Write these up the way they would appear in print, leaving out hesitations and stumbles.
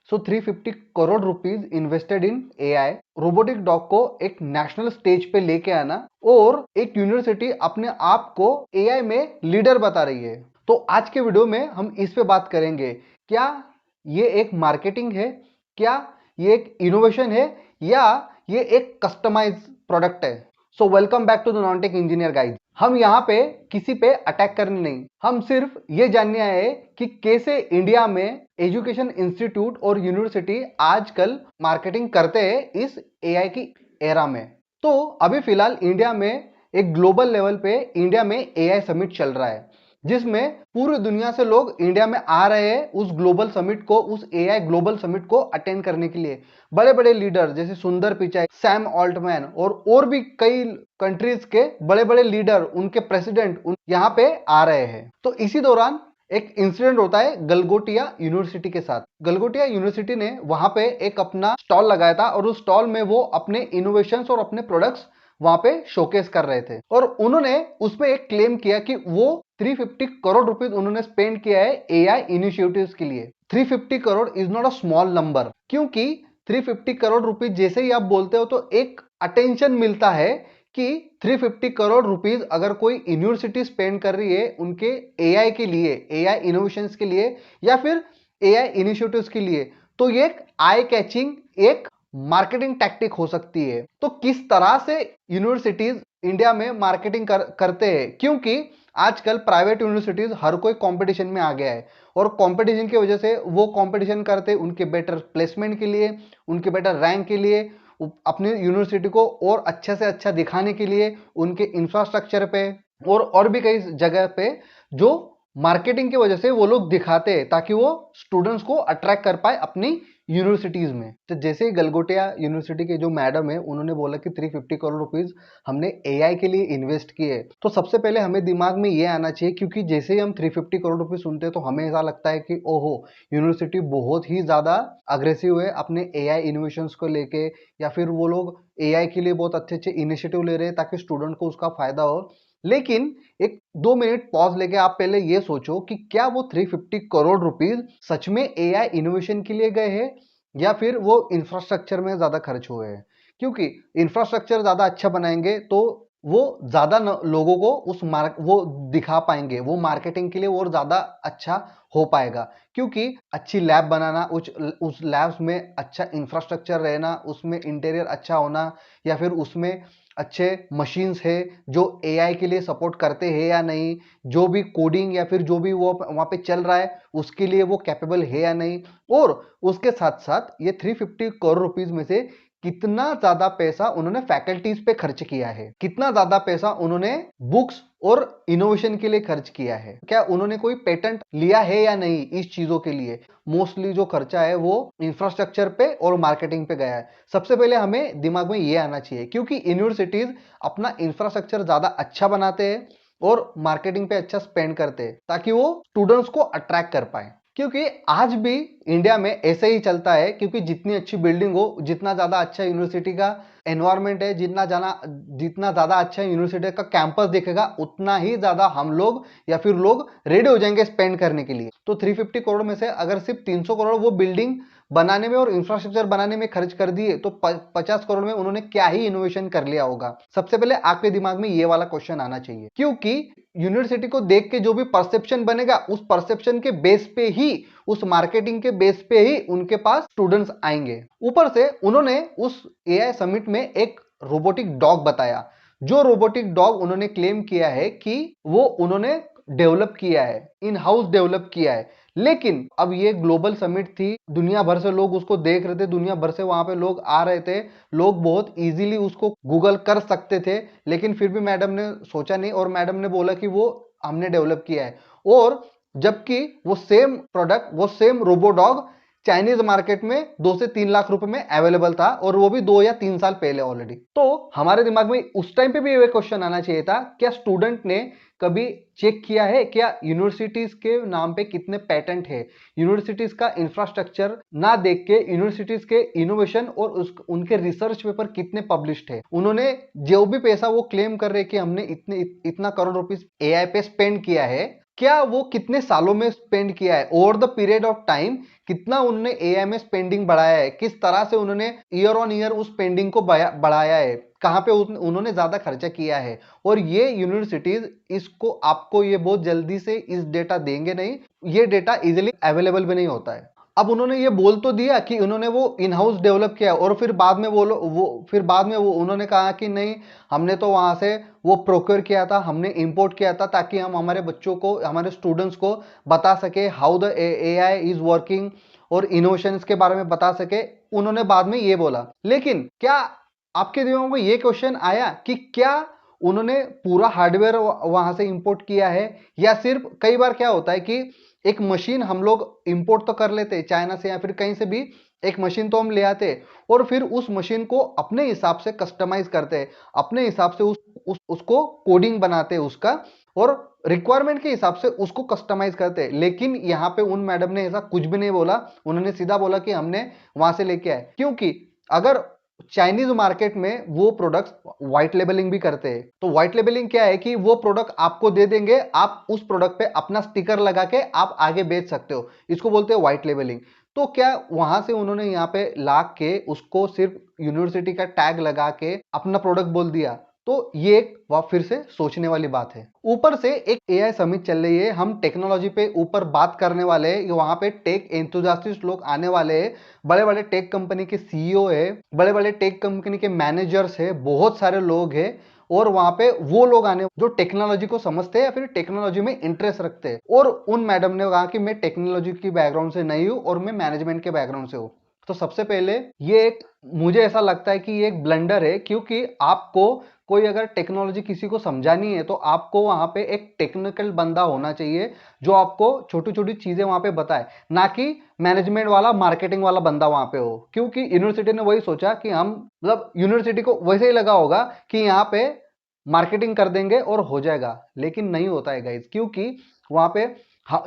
So 350 crore rupees invested in AI, robotic dog को एक national stage पे लेके आना, और एक यूनिवर्सिटी अपने आप को एआई में लीडर बता रही है। तो आज के वीडियो में हम इस पे बात करेंगे, क्या ये एक मार्केटिंग है, क्या ये एक इनोवेशन है, या ये एक कस्टमाइज प्रोडक्ट है। So welcome back to the non tech engineer guide. हम यहाँ पे किसी पे अटैक करने नहीं, हम सिर्फ ये जानने आए कि कैसे इंडिया में एजुकेशन इंस्टीट्यूट और यूनिवर्सिटी आजकल मार्केटिंग करते हैं इस एआई की एरा में। तो अभी फिलहाल इंडिया में एक ग्लोबल लेवल पे इंडिया में एआई समिट चल रहा है, जिसमें पूरी दुनिया से लोग इंडिया में आ रहे हैं उस ग्लोबल समिट को, उस एआई ग्लोबल समिट को अटेंड करने के लिए। बड़े बड़े लीडर जैसे सुंदर पिचाई, सैम ऑल्टमैन और भी कई कंट्रीज के बड़े बड़े लीडर, उनके प्रेसिडेंट यहाँ पे आ रहे हैं। तो इसी दौरान एक इंसिडेंट होता है गलगोटिया यूनिवर्सिटी के साथ। गलगोटिया यूनिवर्सिटी ने वहां पे एक अपना स्टॉल लगाया था, और उस स्टॉल में वो अपने इनोवेशंस और अपने प्रोडक्ट्स वहां पे शोकेस कर रहे थे, और उन्होंने उसमें एक क्लेम किया कि वो 350 करोड़ रुपीस उन्होंने स्पेंड किया है एआई इनिशिएटिव्स के लिए। 350 crore is not a small number, क्योंकि 350 करोड़ रुपीस जैसे ही आप बोलते हो तो एक अटेंशन मिलता है कि 350 करोड़ रुपीस अगर कोई यूनिवर्सिटी स्पेंड कर रही है उनके एआई के लिए, एआई इनोवेशंस के लिए, या फिर एआई इनिशिएटिव्स के लिए, तो ये एक आई कैचिंग, एक मार्केटिंग टैक्टिक हो सकती है। तो किस तरह से यूनिवर्सिटीज इंडिया में मार्केटिंग करते हैं, क्योंकि आजकल प्राइवेट यूनिवर्सिटीज हर कोई कंपटीशन में आ गया है, और कंपटीशन की वजह से वो कंपटीशन करते हैं उनके बेटर प्लेसमेंट के लिए, उनके बेटर रैंक के लिए, अपनी यूनिवर्सिटी को और अच्छे से अच्छा दिखाने के लिए, उनके इंफ्रास्ट्रक्चर पे और भी कई जगह पे जो मार्केटिंग की वजह से वो लोग दिखाते हैं, ताकि वो स्टूडेंट्स को अट्रैक्ट कर पाए अपनी यूनिवर्सिटीज में। तो जैसे ही गलगोटिया यूनिवर्सिटी के जो मैडम है उन्होंने बोला कि 350 करोड़ रुपीस हमने एआई के लिए इन्वेस्ट किए, तो सबसे पहले हमें दिमाग में ये आना चाहिए, क्योंकि जैसे ही हम 350 करोड़ रुपीस सुनते हैं तो हमें ऐसा लगता है कि ओहो, यूनिवर्सिटी बहुत ही ज्यादा अग्रेसिव है अपने एआई इनोवेशंस को लेके, या फिर वो लोग एआई के लिए बहुत अच्छे अच्छे इनिशिएटिव ले रहे हैं ताकि स्टूडेंट को उसका फायदा हो। लेकिन एक 2 मिनट पॉज लेके आप पहले ये सोचो कि क्या वो 350 करोड़ रुपीस सच में एआई इनोवेशन के लिए गए हैं, या फिर वो इंफ्रास्ट्रक्चर में ज्यादा खर्च हुए हैं। क्योंकि इंफ्रास्ट्रक्चर ज्यादा अच्छा बनाएंगे तो वो ज्यादा लोगों को वो दिखा पाएंगे, वो मार्केटिंग के लिए और ज्यादा अच्छा हो पाएगा। क्योंकि अच्छी लैब बनाना, उस लैब्स में अच्छा इंफ्रास्ट्रक्चर रहना, उसमें इंटीरियर अच्छा होना, या फिर उसमें अच्छे मशीन्स है जो एआई के लिए सपोर्ट करते हैं या नहीं, जो भी कोडिंग या फिर जो भी वो वहां पे चल रहा है उसके लिए वो कैपेबल है या नहीं, और उसके साथ साथ ये 350 करोड़ रुपीस में से कितना ज्यादा पैसा उन्होंने फैकल्टीज पे खर्च किया है, कितना ज्यादा पैसा उन्होंने बुक्स और इनोवेशन के लिए खर्च किया है, क्या उन्होंने कोई पेटेंट लिया है या नहीं इस चीजों के लिए। मोस्टली जो खर्चा है वो इंफ्रास्ट्रक्चर पे और मार्केटिंग पे गया है। सबसे पहले हमें दिमाग में ये आना चाहिए, क्योंकि यूनिवर्सिटीज अपना इंफ्रास्ट्रक्चर ज्यादा अच्छा बनाते हैं और मार्केटिंग पे अच्छा स्पेंड करते हैं, ताकि वो स्टूडेंट्स को अट्रैक्ट कर पाए। क्योंकि आज भी इंडिया में ऐसे ही चलता है, क्योंकि जितनी अच्छी बिल्डिंग हो, जितना ज्यादा अच्छा यूनिवर्सिटी का एनवायरनमेंट है, जितना ज्यादा अच्छा यूनिवर्सिटी का कैंपस दिखेगा, उतना ही ज्यादा हम लोग या फिर लोग रेडी हो जाएंगे स्पेंड करने के लिए। तो 350 करोड़ में से अगर सिर्फ 300 करोड़ वो बिल्डिंग बनाने में और इंफ्रास्ट्रक्चर बनाने में खर्च कर दिए, तो 50 करोड़ में उन्होंने क्या ही इनोवेशन कर लिया होगा। सबसे पहले आपके दिमाग में ये वाला क्वेश्चन आना चाहिए, क्योंकि यूनिवर्सिटी को देख के जो भी परसेप्शन बनेगा, उस परसेप्शन के बेस पे ही, उस मार्केटिंग के बेस पे ही उनके पास स्टूडेंट्स आएंगे। ऊपर से उन्होंने उस एआई समिट में एक रोबोटिक डॉग बताया, जो रोबोटिक डॉग उन्होंने क्लेम किया है कि वो उन्होंने डेवलप किया है, इन हाउस डेवलप किया है। लेकिन अब ये ग्लोबल समिट थी, दुनिया भर से लोग उसको देख रहे थे, दुनिया भर से वहां पे लोग आ रहे थे, लोग बहुत इजीली उसको गूगल कर सकते थे, लेकिन फिर भी मैडम ने सोचा नहीं, और मैडम ने बोला कि वो हमने डेवलप किया है। और जबकि वो सेम प्रोडक्ट, वो सेम रोबोडॉग चाइनीज मार्केट में 2 से 3 लाख रुपए में अवेलेबल था, और वो भी 2 या 3 साल पहले ऑलरेडी। तो हमारे दिमाग में उस टाइम पे भी ये क्वेश्चन आना चाहिए था, क्या स्टूडेंट ने कभी चेक किया है क्या यूनिवर्सिटीज के नाम पे कितने पेटेंट है, यूनिवर्सिटीज का इंफ्रास्ट्रक्चर ना देख के यूनिवर्सिटीज के इनोवेशन और उनके रिसर्च पेपर कितने पब्लिश्ड है। उन्होंने जो भी पैसा वो क्लेम कर रहे कि हमने इतना करोड़ रुपीस एआई पे स्पेंड किया है, क्या वो कितने सालों में स्पेंड किया है, over the period of time कितना उन्होंने एआई में स्पेंडिंग बढ़ाया है, किस तरह से उन्होंने ईयर ऑन ईयर उस स्पेंडिंग को बढ़ाया है, कहां पे उन्होंने ज्यादा खर्चा किया है। और ये यूनिवर्सिटीज इसको आपको ये बहुत जल्दी से इस डेटा देंगे नहीं, ये डेटा इजीली अवेलेबल भी नहीं होता है। अब उन्होंने ये बोल तो दिया कि उन्होंने वो इन हाउस डेवलप किया और फिर बाद में फिर बाद में वो उन्होंने कहा कि नहीं, हमने तो वहां से वो प्रोक्योर किया था, हमने इंपोर्ट किया था ताकि हम हमारे बच्चों को, हमारे स्टूडेंट्स को बता सके how the AI is working और इनोवेशंस के बारे में बता सके। उन्होंने बाद में ये बोला। लेकिन क्या आपके दिमाग में ये क्वेश्चन आया कि क्या उन्होंने पूरा हार्डवेयर वहां से इंपोर्ट किया है, या सिर्फ कई बार क्या होता है कि एक मशीन हम लोग इंपोर्ट तो कर लेते चाइना से या फिर कहीं से भी, एक मशीन तो हम ले आते और फिर उस मशीन को अपने हिसाब से कस्टमाइज करते हैं, अपने हिसाब से उसको कोडिंग बनाते हैं उसका, और रिक्वायरमेंट के हिसाब से उसको कस्टमाइज करते हैं। लेकिन यहाँ पे उन मैडम ने ऐसा कुछ भी नहीं बोला, उन्होंने सीधा बोला कि हमने वहां से लेके आए। क्योंकि अगर चाइनीज मार्केट में वो प्रोडक्ट्स व्हाइट लेबलिंग भी करते हैं, तो व्हाइट लेबलिंग क्या है कि वो प्रोडक्ट आपको दे देंगे, आप उस प्रोडक्ट पे अपना स्टिकर लगा के आप आगे बेच सकते हो, इसको बोलते हैं व्हाइट लेबलिंग। तो क्या वहां से उन्होंने यहाँ पे ला के उसको सिर्फ यूनिवर्सिटी का टैग लगा के अपना प्रोडक्ट बोल दिया? तो ये एक फिर से सोचने वाली बात है। ऊपर से एक एआई समिट चल रही है, हम टेक्नोलॉजी पे ऊपर बात करने वाले हैं, वहां पे टेक एंथुसियास्टिक लोग आने वाले हैं, बड़े बड़े टेक कंपनी के सीईओ है, बड़े बड़े टेक कंपनी के मैनेजर्स है, बहुत सारे लोग हैं। और वहां पे वो लोग आने जो टेक्नोलॉजी को समझते हैं या फिर टेक्नोलॉजी में इंटरेस्ट रखते हैं। और उन मैडम ने कहा कि मैं टेक्नोलॉजी की बैकग्राउंड से नहीं हूं और मैं मैनेजमेंट के बैकग्राउंड से हूं। तो सबसे पहले ये एक, मुझे ऐसा लगता है कि ये एक ब्लंडर है, क्योंकि आपको कोई अगर टेक्नोलॉजी किसी को समझानी है तो आपको वहां पे एक टेक्निकल बंदा होना चाहिए जो आपको छोटी छोटी चीजें वहां पे बताए, ना कि मैनेजमेंट वाला मार्केटिंग वाला बंदा वहां पे हो। क्योंकि यूनिवर्सिटी ने वही सोचा कि हम, मतलब यूनिवर्सिटी को वैसे ही लगा होगा कि यहाँ पे मार्केटिंग कर देंगे और हो जाएगा, लेकिन नहीं होता है गाइज। क्योंकि वहां पे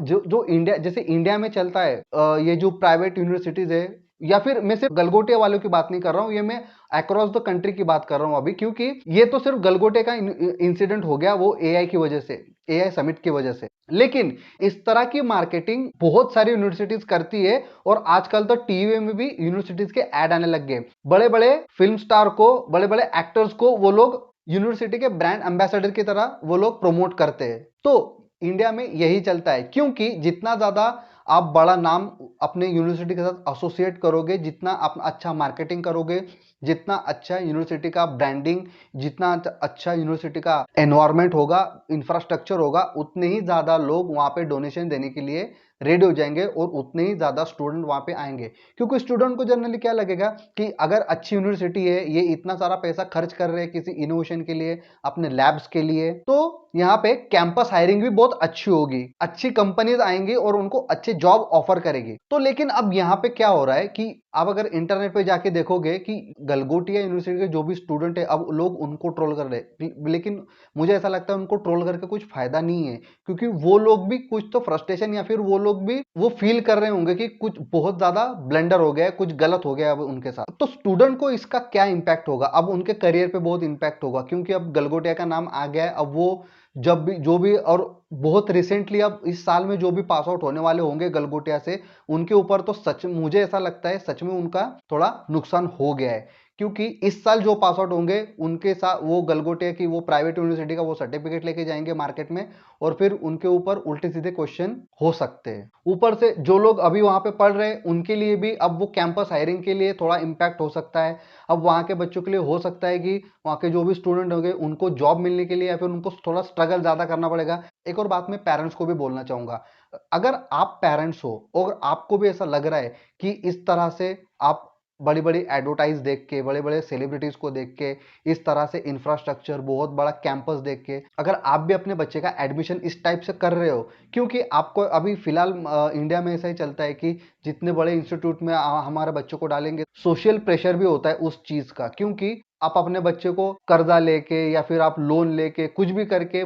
जो जो इंडिया, जैसे इंडिया में चलता है, ये जो प्राइवेट यूनिवर्सिटीज है, या फिर मैं सिर्फ गलगोटे वालों की बात नहीं कर रहा हूं, ये मैं अक्रॉस द कंट्री की बात कर रहा हूं अभी। क्योंकि ये तो सिर्फ गलगोटे का इंसिडेंट हो गया, वो एआई की वजह से, एआई समिट की वजह से। लेकिन इस तरह की मार्केटिंग बहुत सारी यूनिवर्सिटीज करती है, और आजकल तो टीवी में भी यूनिवर्सिटीज के ऐड आने लग गए। बड़े बड़े फिल्म स्टार को, बड़े बड़े एक्टर्स को वो लोग यूनिवर्सिटी के ब्रांड एम्बेसडर की तरह वो लोग प्रमोट करते हैं। तो इंडिया में यही चलता है, क्योंकि जितना ज्यादा आप बड़ा नाम अपने यूनिवर्सिटी के साथ एसोसिएट करोगे, जितना आप अच्छा मार्केटिंग करोगे, जितना अच्छा यूनिवर्सिटी का ब्रांडिंग, जितना अच्छा यूनिवर्सिटी का एनवायरनमेंट होगा, इंफ्रास्ट्रक्चर होगा, उतने ही ज्यादा लोग वहां पे डोनेशन देने के लिए रेडी हो जाएंगे और उतने ही ज्यादा स्टूडेंट वहां पे आएंगे। क्योंकि स्टूडेंट को जनरली क्या लगेगा कि अगर अच्छी यूनिवर्सिटी है, ये इतना सारा पैसा खर्च कर रहे हैं किसी इनोवेशन के लिए, अपने लैब्स के लिए, तो यहाँ पे कैंपस हायरिंग भी बहुत अच्छी होगी, अच्छी कंपनीज आएंगी और उनको अच्छे जॉब ऑफर करेगी। तो लेकिन अब यहाँ पे क्या हो रहा है कि आप अगर इंटरनेट पे जाके देखोगे कि गलगोटिया यूनिवर्सिटी के जो भी स्टूडेंट है, अब लोग उनको ट्रोल कर रहे हैं। लेकिन मुझे ऐसा लगता है उनको ट्रोल करके कुछ फायदा नहीं है, क्योंकि वो लोग भी कुछ तो फ्रस्ट्रेशन, या फिर वो लोग भी वो फील कर रहे होंगे कि कुछ बहुत ज्यादा ब्लंडर हो गया, कुछ गलत हो गया अब उनके साथ। तो स्टूडेंट को इसका क्या इंपैक्ट होगा? अब उनके करियर पे बहुत इंपैक्ट होगा, क्योंकि अब गलगोटिया का नाम आ गया है। अब वो जब भी जो भी, और बहुत रिसेंटली अब इस साल में जो भी पास आउट होने वाले होंगे गलगोटिया से, उनके ऊपर तो सच, मुझे ऐसा लगता है सच में उनका थोड़ा नुकसान हो गया है। क्योंकि इस साल जो पास आउट होंगे उनके साथ वो गलगोटिया की वो प्राइवेट यूनिवर्सिटी का वो सर्टिफिकेट लेके जाएंगे मार्केट में, और फिर उनके ऊपर उल्टे सीधे क्वेश्चन हो सकते हैं। ऊपर से जो लोग अभी वहां पे पढ़ रहे हैं उनके लिए भी अब वो कैंपस हायरिंग के लिए थोड़ा इंपैक्ट हो सकता है। अब वहां के बच्चों के लिए हो सकता है कि वहां के जो भी स्टूडेंट होंगे उनको जॉब मिलने के लिए या फिर उनको थोड़ा स्ट्रगल ज्यादा करना पड़ेगा। एक और बात मैं पेरेंट्स को भी बोलना चाहूंगा, अगर आप पेरेंट्स हो और आपको भी ऐसा लग रहा है कि इस तरह से आप बड़ी बड़ी एडवर्टाइज देख के, बड़े बड़े सेलिब्रिटीज को देख के, इस तरह से इंफ्रास्ट्रक्चर, बहुत बड़ा कैंपस देख के अगर आप भी अपने बच्चे का एडमिशन इस टाइप से कर रहे हो, क्योंकि आपको अभी फिलहाल इंडिया में ऐसा ही चलता है कि जितने बड़े इंस्टीट्यूट में हमारे बच्चों को डालेंगे, सोशल प्रेशर भी होता है उस चीज का। क्योंकि आप अपने बच्चे को कर्जा लेके या फिर आप लोन लेके कुछ भी करके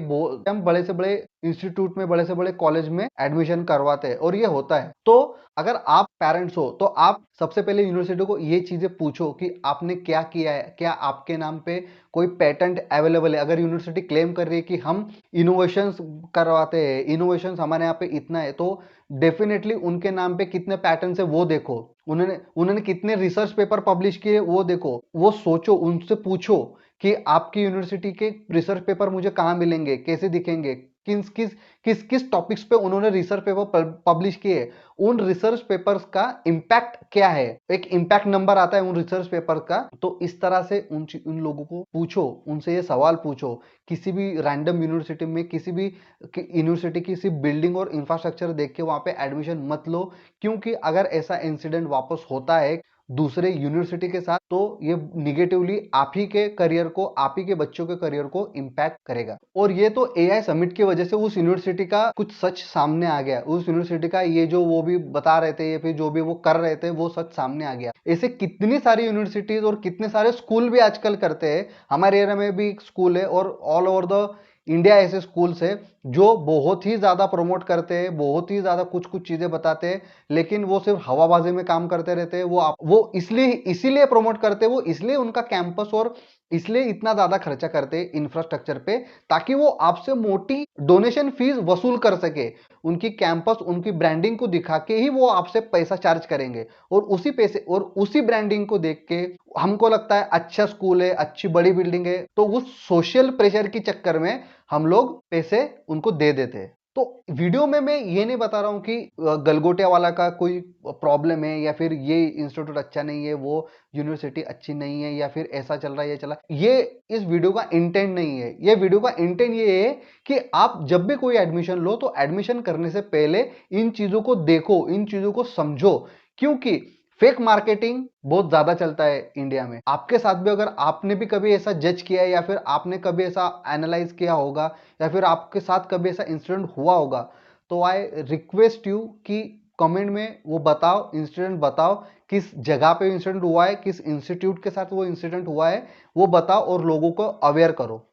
हम बड़े से बड़े इंस्टीट्यूट में, बड़े से बड़े कॉलेज में एडमिशन करवाते हैं और ये होता है। तो अगर आप पेरेंट्स हो तो आप सबसे पहले यूनिवर्सिटी को ये चीजें पूछो कि आपने क्या किया है, क्या आपके नाम पे कोई पेटेंट अवेलेबल है। अगर यूनिवर्सिटी क्लेम कर रही है कि हम इनोवेशंस करवाते हैं, इनोवेशंस हमारे यहाँ पे इतना है, तो डेफिनेटली उनके नाम पे कितने पैटर्न्स है वो देखो, उन्होंने उन्होंने कितने रिसर्च पेपर पब्लिश किए वो देखो, वो सोचो, उनसे पूछो कि आपकी यूनिवर्सिटी के रिसर्च पेपर मुझे कहाँ मिलेंगे, कैसे दिखेंगे, किस किस किस किस टॉपिक्स पे उन्होंने रिसर्च पेपर पब्लिश किए, उन रिसर्च पेपर्स का इम्पैक्ट क्या है, एक इम्पैक्ट नंबर आता है उन रिसर्च पेपर का। तो इस तरह से उन लोगों को पूछो, उनसे ये सवाल पूछो। किसी भी रैंडम यूनिवर्सिटी में, किसी भी यूनिवर्सिटी की सिर्फ बिल्डिंग और इंफ्रास्ट्रक्चर देख के वहां पे एडमिशन मत लो, क्योंकि अगर ऐसा इंसिडेंट वापस होता है दूसरे यूनिवर्सिटी के साथ तो ये निगेटिवली आप ही के करियर को, आप ही के बच्चों के करियर को इम्पैक्ट करेगा। और ये तो एआई समिट की वजह से उस यूनिवर्सिटी का कुछ सच सामने आ गया, उस यूनिवर्सिटी का ये जो वो भी बता रहे थे या फिर जो भी वो कर रहे थे वो सच सामने आ गया। ऐसे कितनी सारी यूनिवर्सिटीज और कितने सारे स्कूल भी आजकल करते हैं। हमारे एरिया में भी एक स्कूल है और ऑल ओवर द इंडिया ऐसे स्कूल्स है जो बहुत ही ज्यादा प्रमोट करते हैं, बहुत ही ज्यादा कुछ कुछ चीजें बताते हैं, लेकिन वो सिर्फ हवाबाजी में काम करते रहते हैं। वो इसलिए इसीलिए प्रमोट करते हैं, वो इसलिए उनका कैंपस और इसलिए इतना ज्यादा खर्चा करते हैं इंफ्रास्ट्रक्चर पे, ताकि वो आपसे मोटी डोनेशन फीस वसूल कर सके। उनकी कैंपस, उनकी ब्रांडिंग को दिखा के ही वो आपसे पैसा चार्ज करेंगे, और उसी पैसे और उसी ब्रांडिंग को देख के हमको लगता है अच्छा स्कूल है, अच्छी बड़ी बिल्डिंग है, तो उस सोशल प्रेशर के चक्कर में हम लोग पैसे उनको दे देते हैं। तो वीडियो में मैं ये नहीं बता रहा हूं कि गलगोटिया वाला का कोई प्रॉब्लम है या फिर ये इंस्टीट्यूट अच्छा नहीं है, वो यूनिवर्सिटी अच्छी नहीं है, या फिर ऐसा चल रहा है, ये चला, ये इस वीडियो का इंटेंट नहीं है। ये वीडियो का इंटेंट ये है कि आप जब भी कोई एडमिशन लो तो एडमिशन करने से पहले इन चीजों को देखो, इन चीजों को समझो, क्योंकि फेक मार्केटिंग बहुत ज्यादा चलता है इंडिया में। आपके साथ भी अगर आपने भी कभी ऐसा जज किया है या फिर आपने कभी ऐसा एनालाइज किया होगा या फिर आपके साथ कभी ऐसा इंसिडेंट हुआ होगा, तो आई रिक्वेस्ट यू कि कमेंट में वो बताओ, इंसिडेंट बताओ, किस जगह पे इंसिडेंट हुआ है, किस इंस्टीट्यूट के साथ वो इंसिडेंट हुआ है, वो बताओ और लोगों को अवेयर करो।